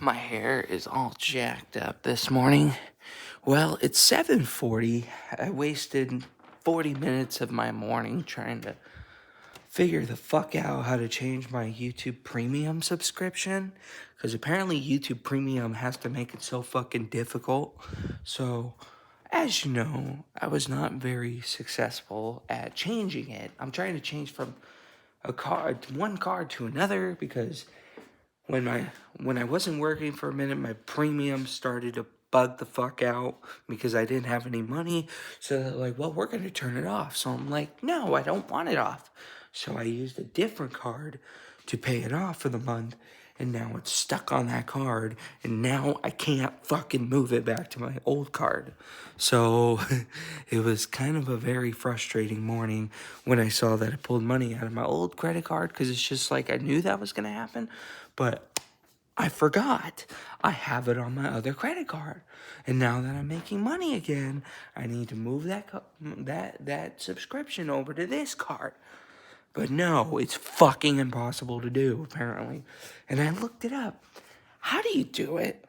My hair is all jacked up this morning. Well, it's 7:40. I wasted 40 minutes of my morning trying to figure the fuck out how to change my YouTube Premium subscription. Because apparently YouTube Premium has to make it so fucking difficult. So, as you know, I was not very successful at changing it. I'm trying to change from one card to another because when I wasn't working for a minute, my premium started to bug the fuck out because I didn't have any money. So they're like, well, we're gonna turn it off. So I'm like, no, I don't want it off. So I used a different card to pay it off for the month, and now it's stuck on that card, and now I can't fucking move it back to my old card. So it was kind of a very frustrating morning when I saw that I pulled money out of my old credit card, because it's just like I knew that was gonna happen, but I forgot. I have it on my other credit card. And now that I'm making money again, I need to move that subscription over to this card. But no, it's fucking impossible to do, apparently. And I looked it up. How do you do it?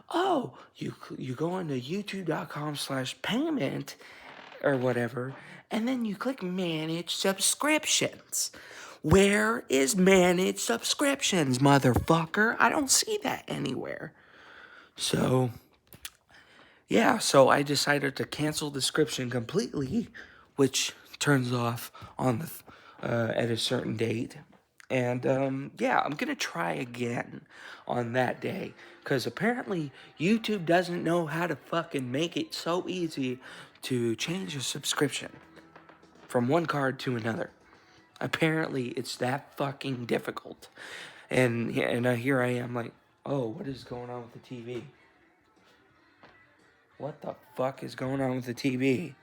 Oh, you go into youtube.com/payment or whatever, and then you click manage subscriptions. Where is manage subscriptions, motherfucker? I don't see that anywhere. So, yeah, so I decided to cancel the subscription completely, which turns off on the at a certain date. And yeah, I'm gonna try again on that day, because apparently YouTube doesn't know how to fucking make it so easy to change a subscription from one card to another. Apparently, it's that fucking difficult. And here I am like, oh, what is going on with the TV? What the fuck is going on with the TV?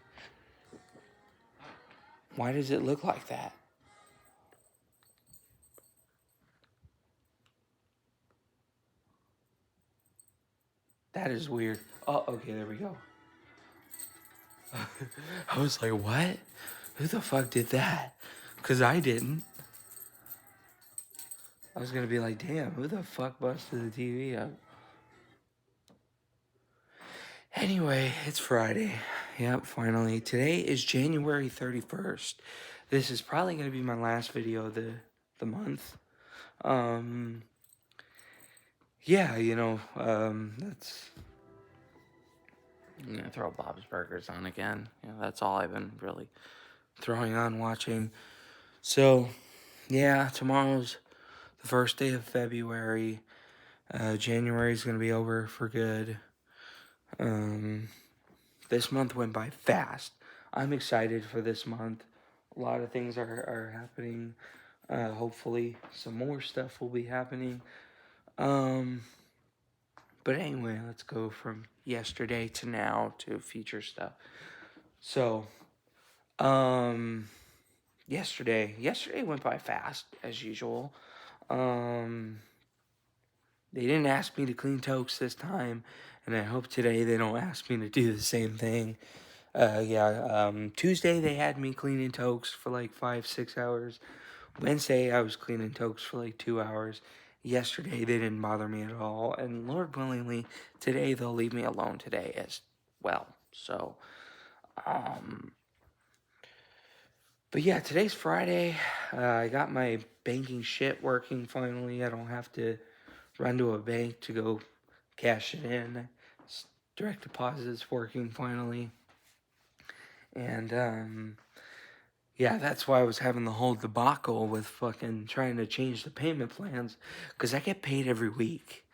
Why does it look like that? That is weird. Oh, okay, there we go. I was like, what? Who the fuck did that? Because I didn't. I was gonna be like, damn, who the fuck busted the TV up? Anyway, it's Friday. Yep, finally. Today is January 31st. This is probably gonna be my last video of the month. Yeah, that's... I'm gonna throw Bob's Burgers on again. That's all I've been really throwing on watching. So, yeah, tomorrow's the first day of February. January's gonna be over for good. This month went by fast. I'm excited for this month. A lot of things are happening. Hopefully some more stuff will be happening. But anyway, let's go from yesterday to now to future stuff. So, yesterday went by fast as usual. They didn't ask me to clean totes this time, and I hope today they don't ask me to do the same thing. Tuesday they had me cleaning totes for like 5-6 hours. Wednesday I was cleaning totes for like 2 hours. Yesterday they didn't bother me at all, and Lord willingly, today they'll leave me alone today as well. So, but yeah, today's Friday. I got my banking shit working finally. I don't have to run to a bank to go cash it in. Direct deposit's working finally. And, yeah, that's why I was having the whole debacle with fucking trying to change the payment plans, because I get paid every week.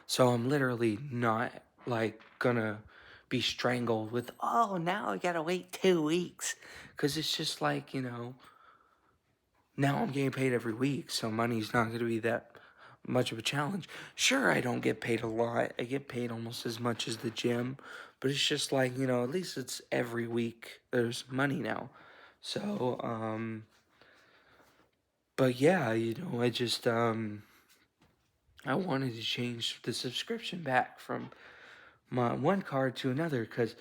So I'm literally not, like, gonna be strangled with, oh, now I gotta wait 2 weeks. Because it's just like, now I'm getting paid every week, so money's not gonna be that much of a challenge. Sure, I don't get paid a lot. I get paid almost as much as the gym, but it's just like, at least it's every week there's money now. So, but yeah, I just, I wanted to change the subscription back from my one card to another, because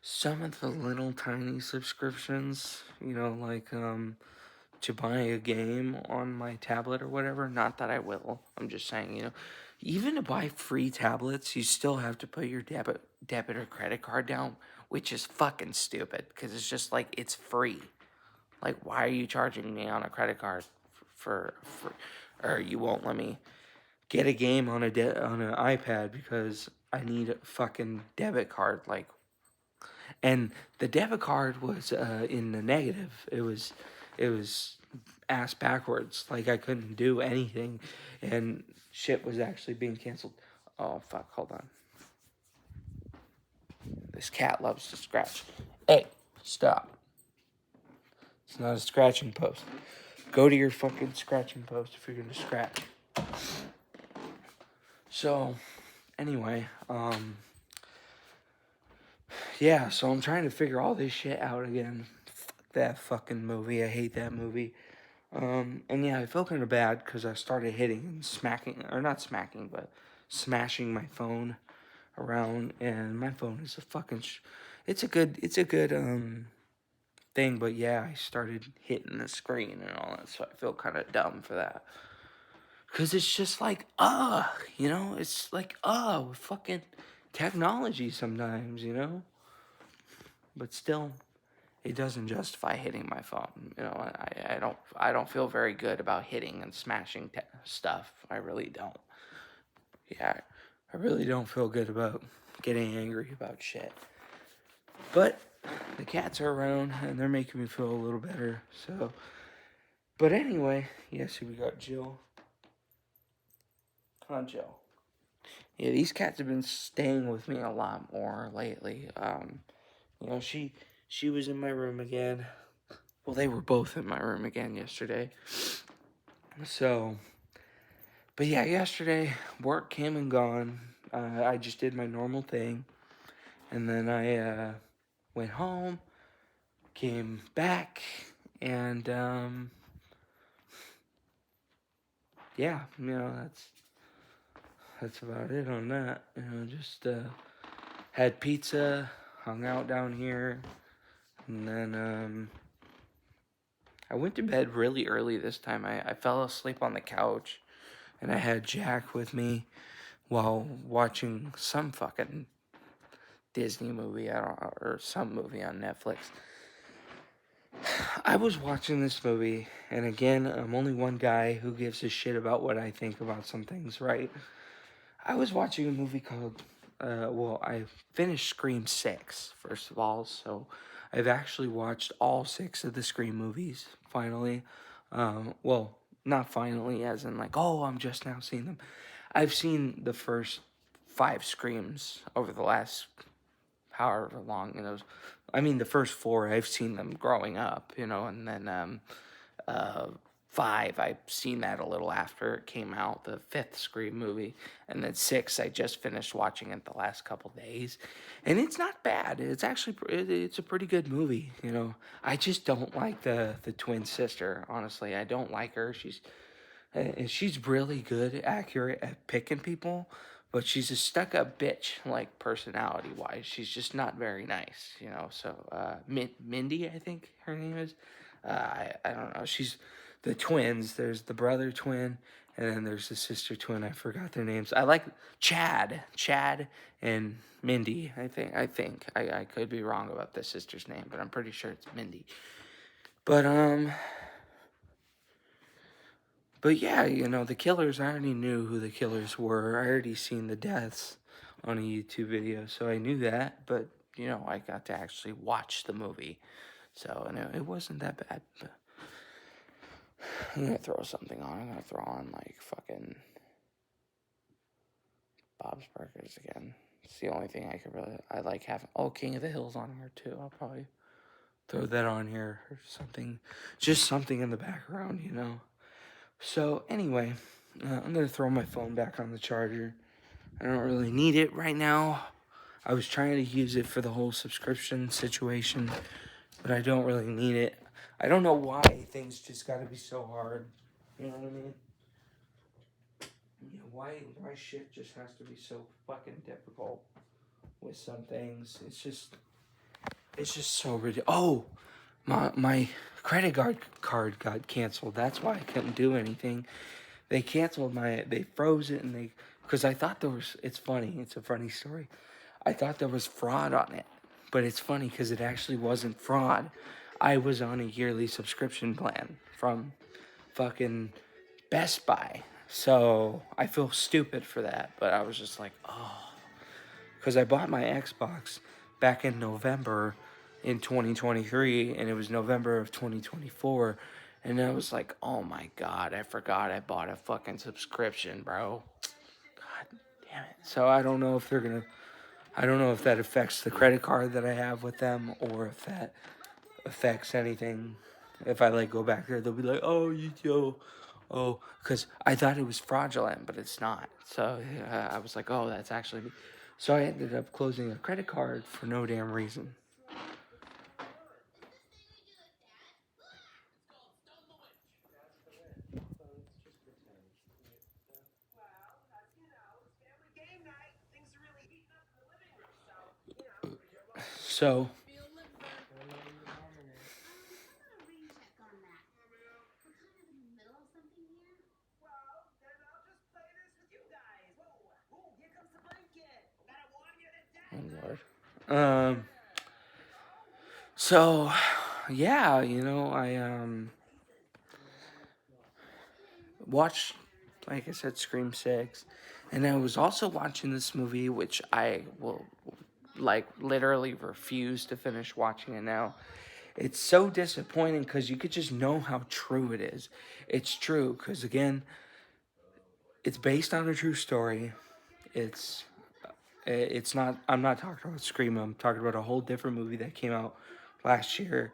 some of the little tiny subscriptions, like, to buy a game on my tablet or whatever, not that I will, I'm just saying, even to buy free tablets, you still have to put your debit or credit card down, which is fucking stupid because it's just like it's free. Like, why are you charging me on a credit card for or you won't let me get a game on on an iPad because I need a fucking debit card. Like, and the debit card was in the negative. It was ass backwards. Like I couldn't do anything, and shit was actually being canceled. Oh fuck! Hold on. This cat loves to scratch. Hey, stop! It's not a scratching post. Go to your fucking scratching post if you're gonna scratch. So, anyway, yeah, so I'm trying to figure all this shit out again. Fuck that fucking movie. I hate that movie. And yeah, I felt kind of bad because I started hitting and smacking, or not smacking, but smashing my phone around, and my phone is a fucking, it's a good, thing, but yeah, I started hitting the screen and all that, so I feel kind of dumb for that. Because it's just like, it's like, with fucking technology sometimes, but still, it doesn't justify hitting my phone. I don't feel very good about hitting and smashing stuff. I really don't. Yeah, I really don't feel good about getting angry about shit. But the cats are around and they're making me feel a little better. So, but anyway, yes, we got Jill. Come on, Jill. Yeah, these cats have been staying with me a lot more lately. She was in my room again. Well, they were both in my room again yesterday. So, but yeah, yesterday work came and gone. I just did my normal thing, and then I went home, came back, and yeah, that's about it on that. Just had pizza, hung out down here, and then I went to bed really early this time. I fell asleep on the couch, and I had Jack with me while watching some fucking Disney movie, or some movie on Netflix. I was watching this movie, and again, I'm only one guy who gives a shit about what I think about some things, right? I was watching a movie called, I finished Scream 6, first of all, so I've actually watched all 6 of the Scream movies, finally. Well, not finally, as in like, oh, I'm just now seeing them. I've seen the first 5 Screams over the last however long, the first 4, I've seen them growing up, and then, 5, I've seen that a little after it came out, the 5th Scream movie, and then 6, I just finished watching it the last couple days, and it's not bad. It's actually, it's a pretty good movie, I just don't like the twin sister, honestly. I don't like her. She's really good, accurate at picking people, but she's a stuck-up bitch, like, personality-wise. She's just not very nice, So, Mindy, I think her name is. I don't know. She's the twins. There's the brother twin, and then there's the sister twin. I forgot their names. I like Chad and Mindy. I could be wrong about the sister's name, but I'm pretty sure it's Mindy. But yeah, the killers, I already knew who the killers were. I already seen the deaths on a YouTube video, so I knew that. But, I got to actually watch the movie. So, and it wasn't that bad. But I'm going to throw something on. I'm going to throw on, like, fucking Bob's Burgers again. It's the only thing I like having. Oh, King of the Hill's on here, too. I'll probably throw that on here or something. Just something in the background, So, anyway, I'm going to throw my phone back on the charger. I don't really need it right now. I was trying to use it for the whole subscription situation, but I don't really need it. I don't know why things just got to be so hard. You know what I mean? Why shit just has to be so fucking difficult with some things. It's just so ridiculous. Oh, my credit card got canceled. That's why I couldn't do anything. They canceled they froze it, and because I thought there was. It's funny. It's a funny story. I thought there was fraud on it, but it's funny because it actually wasn't fraud. I was on a yearly subscription plan from fucking Best Buy. So I feel stupid for that, but I was just like, oh, because I bought my Xbox back in November in 2023, and it was November of 2024, and I was like, oh my god, I forgot I bought a fucking subscription, bro. God damn it. So I don't know if that affects the credit card that I have with them, or if that affects anything. If I like go back there, they'll be like, "Oh, oh," because I thought it was fraudulent, but it's not. So I was like, "Oh, that's actually." So I ended up closing a credit card for no damn reason. So oh Lord. So yeah, I watched, like I said, Scream 6, and I was also watching this movie, which I will, like, literally refuse to finish watching it now. It's so disappointing because you could just know how true it is. It's true because, again, it's based on a true story. It's it's not. I'm not talking about Scream. I'm talking about a whole different movie that came out last year,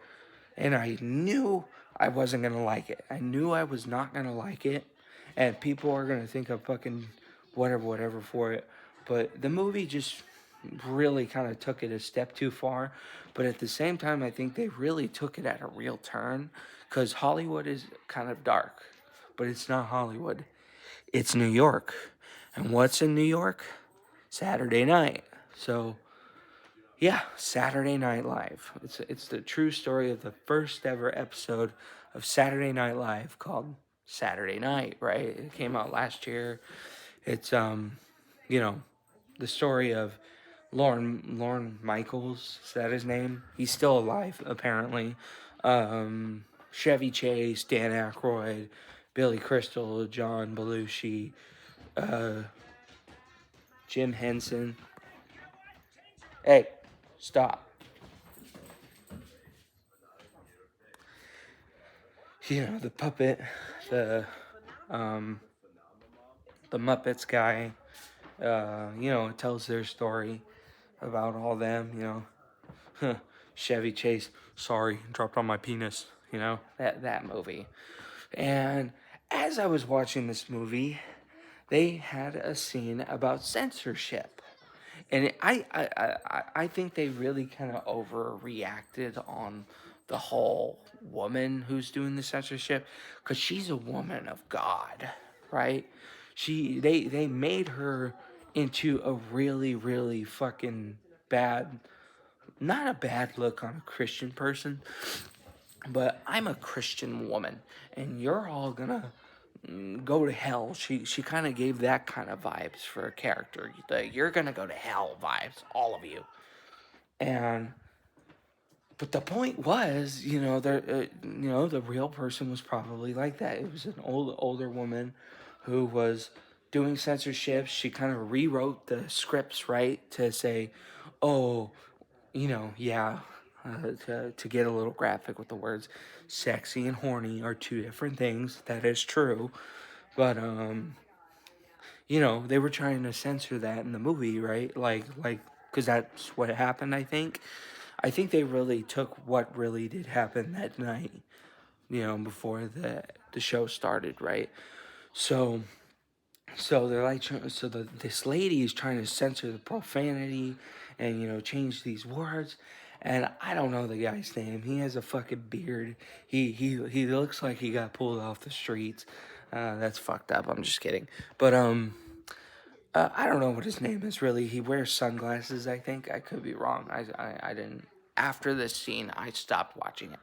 and I knew I wasn't gonna like it. I knew I was not gonna like it, and people are gonna think I'm fucking whatever for it. But the movie just really kind of took it a step too far. But at the same time, I think they really took it at a real turn, because Hollywood is kind of dark, but it's not Hollywood. It's New York, and what's in New York? Saturday night. So yeah, Saturday Night Live. It's the true story of the first ever episode of Saturday Night Live called Saturday Night, right? It came out last year. It's you know, the story of Lorne Michaels, is that his name? He's still alive apparently. Chevy Chase, Dan Aykroyd, Billy Crystal, John Belushi, uh, Jim Henson. Hey, stop. The puppet, the um, the Muppets guy. It tells their story about all them. Chevy Chase. Sorry, dropped on my penis. That movie. And as I was watching this movie, they had a scene about censorship. And I think they really kind of overreacted on the whole woman who's doing the censorship, because she's a woman of God, right? They made her into a really really fucking bad, not a bad look on a Christian person, but I'm a Christian woman, and you're all gonna go to hell. She kind of gave that kind of vibes for a character. The "you're gonna go to hell" vibes, all of you. And but the point was, the real person was probably like that. It was an older woman who was doing censorship. She kind of rewrote the scripts, right, to say, oh, yeah, to get a little graphic with the words, sexy and horny are two different things. That is true. But they were trying to censor that in the movie, right? Because that's what happened. I think they really took what really did happen that night, before the show started, right? So they're like, this lady is trying to censor the profanity, and change these words. And I don't know the guy's name. He has a fucking beard. He looks like he got pulled off the streets. That's fucked up. I'm just kidding. But I don't know what his name is really. He wears sunglasses, I think. I could be wrong. I didn't. After this scene, I stopped watching it.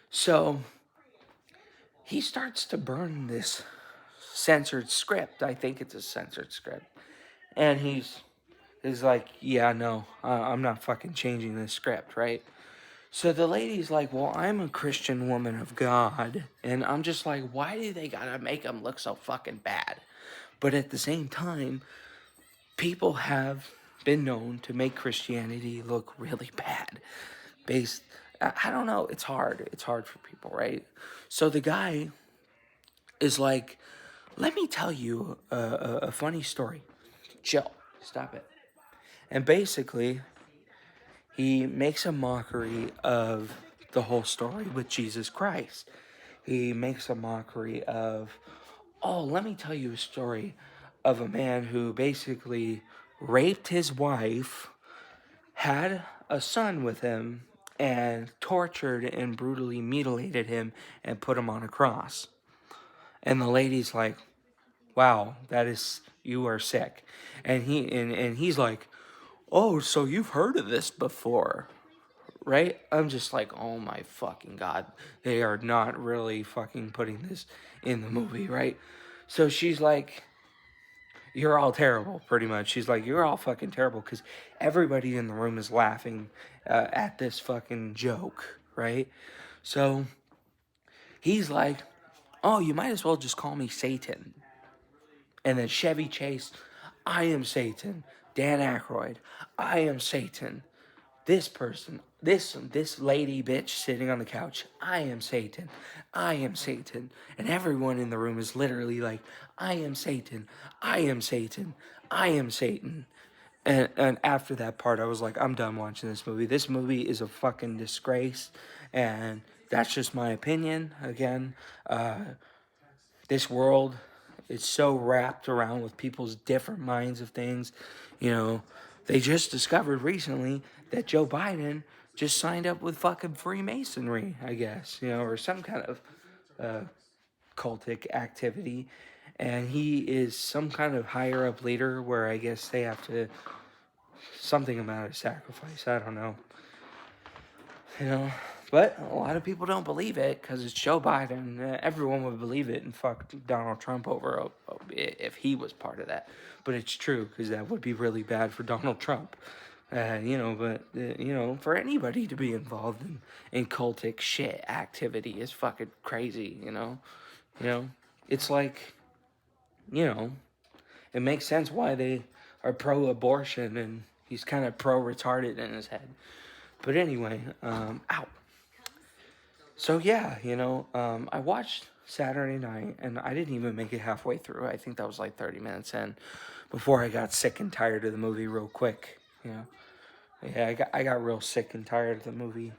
So he starts to burn this censored script. I think it's a censored script. And he's like, yeah, no, I'm not fucking changing this script, right? So the lady's like, well, I'm a Christian woman of God. And I'm just like, why do they gotta make him look so fucking bad? But at the same time, people have been known to make Christianity look really bad. I don't know, it's hard. It's hard for people, right? So the guy is like, let me tell you a funny story. Chill. Stop it. And basically, he makes a mockery of the whole story with Jesus Christ. He makes a mockery of, oh, let me tell you a story of a man who basically raped his wife, had a son with him, and tortured and brutally mutilated him and put him on a cross. And the lady's like, wow, you are sick. And he's like, oh, so you've heard of this before, right? I'm just like, oh my fucking God. They are not really fucking putting this in the movie, right? So she's like, you're all terrible, pretty much. She's like, you're all fucking terrible, because everybody in the room is laughing at this fucking joke, right? So he's like, oh, you might as well just call me Satan. And then Chevy Chase, I am Satan. Dan Aykroyd, I am Satan. This person, this lady bitch sitting on the couch, I am Satan. I am Satan. And everyone in the room is literally like, I am Satan. I am Satan. I am Satan. And after that part, I was like, I'm done watching this movie. This movie is a fucking disgrace. And that's just my opinion. Again, this world is so wrapped around with people's different minds of things. You know, they just discovered recently that Joe Biden just signed up with fucking Freemasonry, I guess, you know, or some kind of cultic activity. And he is some kind of higher up leader where I guess they have to, something amount of sacrifice. I don't know. You know, but a lot of people don't believe it because it's Joe Biden. Everyone would believe it and fuck Donald Trump over if he was part of that. But it's true, because that would be really bad for Donald Trump. You know, but you know, for anybody to be involved in cultic shit activity is fucking crazy. You know, it's like, you know, it makes sense why they are pro-abortion, and he's kind of pro-retarded in his head. But anyway, ow. So yeah, you know, I watched Saturday night, and I didn't even make it halfway through. I think that was like 30 minutes in before I got sick and tired of the movie real quick. You know, yeah, I got real sick and tired of the movie,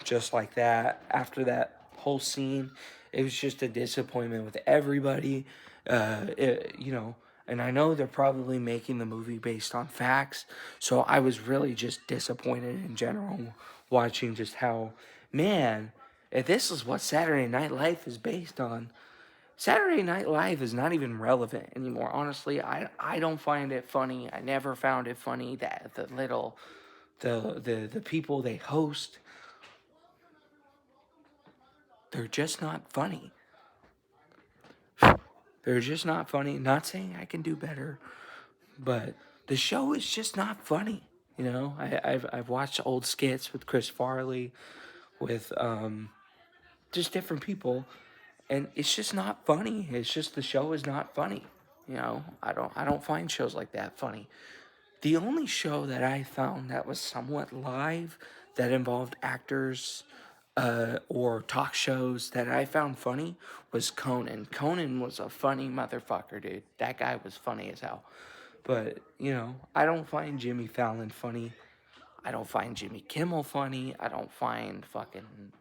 just like that. After that whole scene, it was just a disappointment with everybody. You know, and I know they're probably making the movie based on facts, so I was really just disappointed in general watching just how, man, if this is what Saturday Night Live is based on, Saturday Night Live is not even relevant anymore. Honestly, I don't find it funny. I never found it funny that the people they host, they're just not funny. They're just not funny. Not saying I can do better, but the show is just not funny. You know, I've watched old skits with Chris Farley, with just different people, and it's just not funny. It's just the show is not funny. You know, I don't find shows like that funny. The only show that I found that was somewhat live, that involved actors, or talk shows that I found funny, was Conan. Conan was a funny motherfucker, dude. That guy was funny as hell. But, you know, I don't find Jimmy Fallon funny. I don't find Jimmy Kimmel funny. I don't find fucking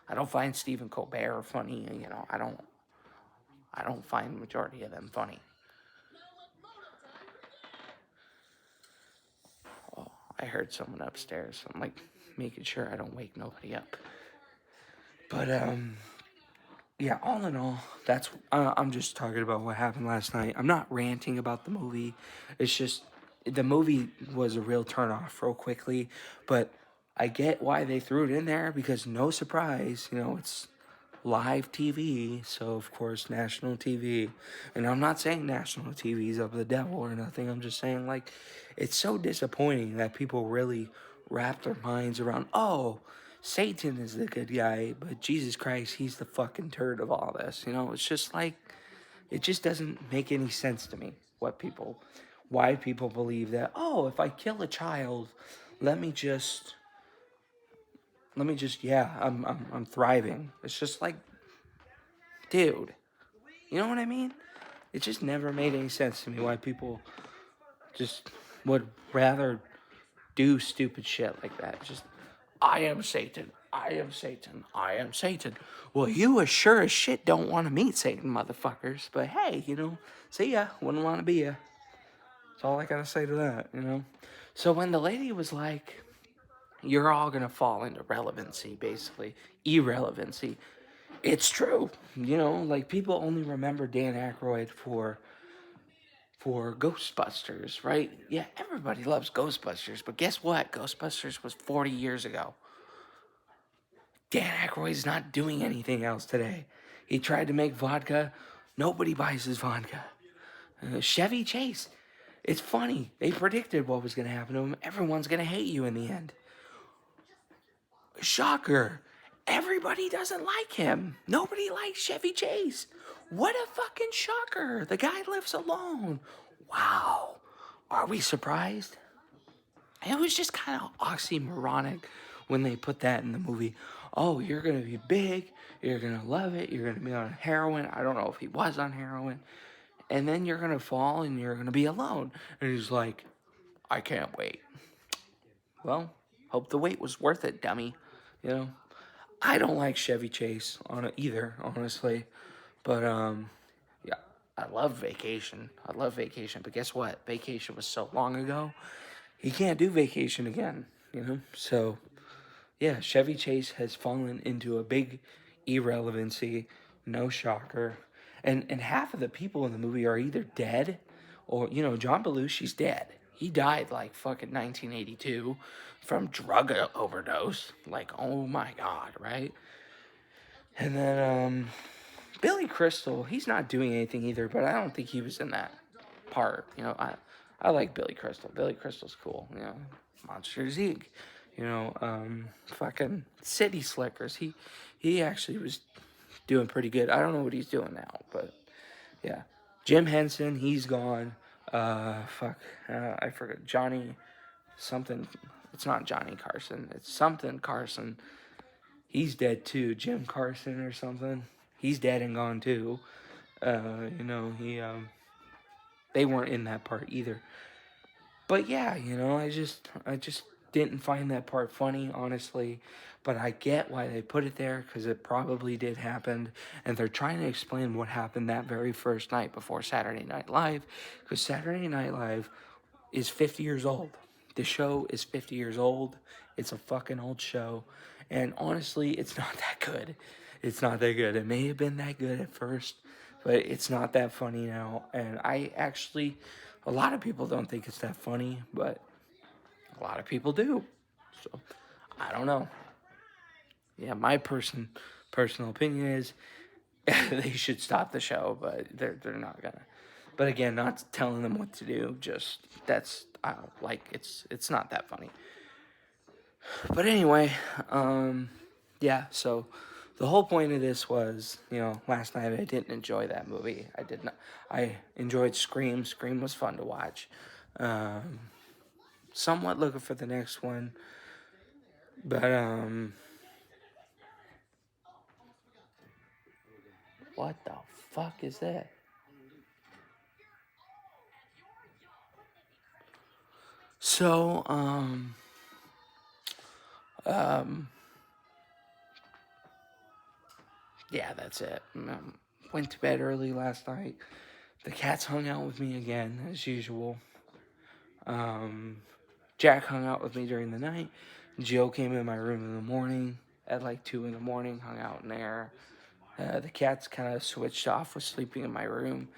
I don't find Stephen Colbert funny. You know, I don't find the majority of them funny. Oh, I heard someone upstairs. I'm like making sure I don't wake nobody up. But yeah, all in all, that's I'm just talking about what happened last night. I'm not ranting about the movie. It's just the movie was a real turnoff real quickly, but I get why they threw it in there, because no surprise, you know, it's live TV, so of course national TV. And I'm not saying national TV is of the devil or nothing. I'm just saying, like, it's so disappointing that people really wrap their minds around, oh, Satan is the good guy, but Jesus Christ, he's the fucking turd of all this. You know, it's just like, it just doesn't make any sense to me why people believe that, oh, if I kill a child, let me just yeah, I'm thriving. It's just like, dude, you know what I mean? It just never made any sense to me why people just would rather do stupid shit like that. Just, I am Satan. I am Satan. I am Satan. Well, you as sure as shit don't want to meet Satan, motherfuckers. But hey, you know, see ya. Wouldn't want to be ya. That's all I gotta say to that, you know? So when the lady was like, you're all gonna fall into relevancy, basically, irrelevancy, it's true. You know, like, people only remember Dan Aykroyd for Ghostbusters, right? Yeah, everybody loves Ghostbusters, but guess what? Ghostbusters was 40 years ago. Dan Aykroyd's not doing anything else today. He tried to make vodka. Nobody buys his vodka. Chevy Chase. It's funny. They predicted what was going to happen to him. Everyone's going to hate you in the end. Shocker. Everybody doesn't like him. Nobody likes Chevy Chase. What a fucking shocker. The guy lives alone. Wow. Are we surprised? It was just kind of oxymoronic when they put that in the movie. Oh, you're going to be big. You're going to love it. You're going to be on heroin. I don't know if he was on heroin. And then you're going to fall and you're going to be alone. And he's like, I can't wait. Well, hope the wait was worth it, dummy. You know? I don't like Chevy Chase on it either, honestly. But, yeah, I love Vacation. I love Vacation. But guess what? Vacation was so long ago. He can't do Vacation again, you know? So, yeah, Chevy Chase has fallen into a big irrelevancy. No shocker. And half of the people in the movie are either dead or, you know, John Belushi's dead. He died like fucking 1982 from drug overdose. Like, oh my God, right? And then, Billy Crystal, he's not doing anything either, but I don't think he was in that part. You know, I like Billy Crystal. Billy Crystal's cool, you know. Monsters Inc. You know, fucking City Slickers. He actually was doing pretty good. I don't know what he's doing now, but yeah. Jim Henson, he's gone. I forgot. Johnny something. It's not Johnny Carson. It's something Carson. He's dead too. Jim Carson or something. He's dead and gone too. You know, they weren't in that part either. But yeah, you know, I just didn't find that part funny, honestly. But I get why they put it there, because it probably did happen. And they're trying to explain what happened that very first night before Saturday Night Live. Because Saturday Night Live is 50 years old. The show is 50 years old. It's a fucking old show. And honestly, it's not that good. It's not that good. It may have been that good at first, but it's not that funny now. And a lot of people don't think it's that funny, but a lot of people do. So, I don't know. Yeah, my personal opinion is they should stop the show, but they're not gonna. But again, not telling them what to do. Just that's I don't like it's not that funny. But anyway, yeah. So the whole point of this was, you know, last night I didn't enjoy that movie. I did not. I enjoyed Scream. Scream was fun to watch. Somewhat looking for the next one, but what the fuck is that? So, yeah, that's it. Went to bed early last night. The cats hung out with me again, as usual. Jack hung out with me during the night. Jill came in my room in the morning at like 2 in the morning, hung out in there. The cats kind of switched off, was sleeping in my room.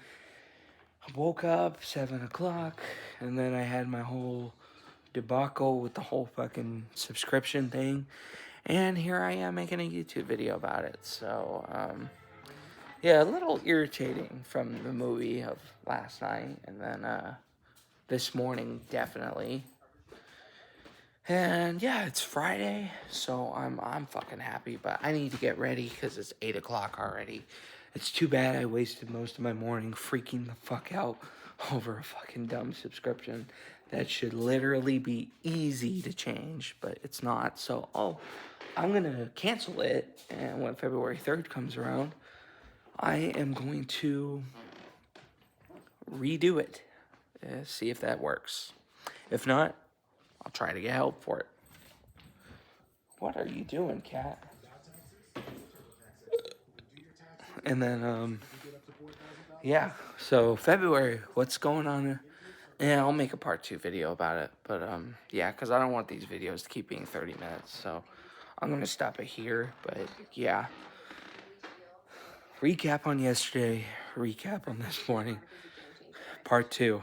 I woke up 7 o'clock, and then I had my whole debacle with the whole fucking subscription thing. And here I am making a YouTube video about it. So, yeah, a little irritating from the movie of last night. And then this morning, definitely. And yeah, it's Friday, so I'm fucking happy, but I need to get ready because it's 8 o'clock already. It's too bad I wasted most of my morning freaking the fuck out over a fucking dumb subscription that should literally be easy to change, but it's not. So, I'm gonna cancel it, and when February 3rd comes around, I am going to redo it, see if that works. If not, I'll try to get help for it. What are you doing, cat? And then, yeah, so February, what's going on? Yeah, I'll make a part 2 video about it. But, yeah, because I don't want these videos to keep being 30 minutes. So I'm going to stop it here. But, yeah. Recap on yesterday. Recap on this morning. Part 2.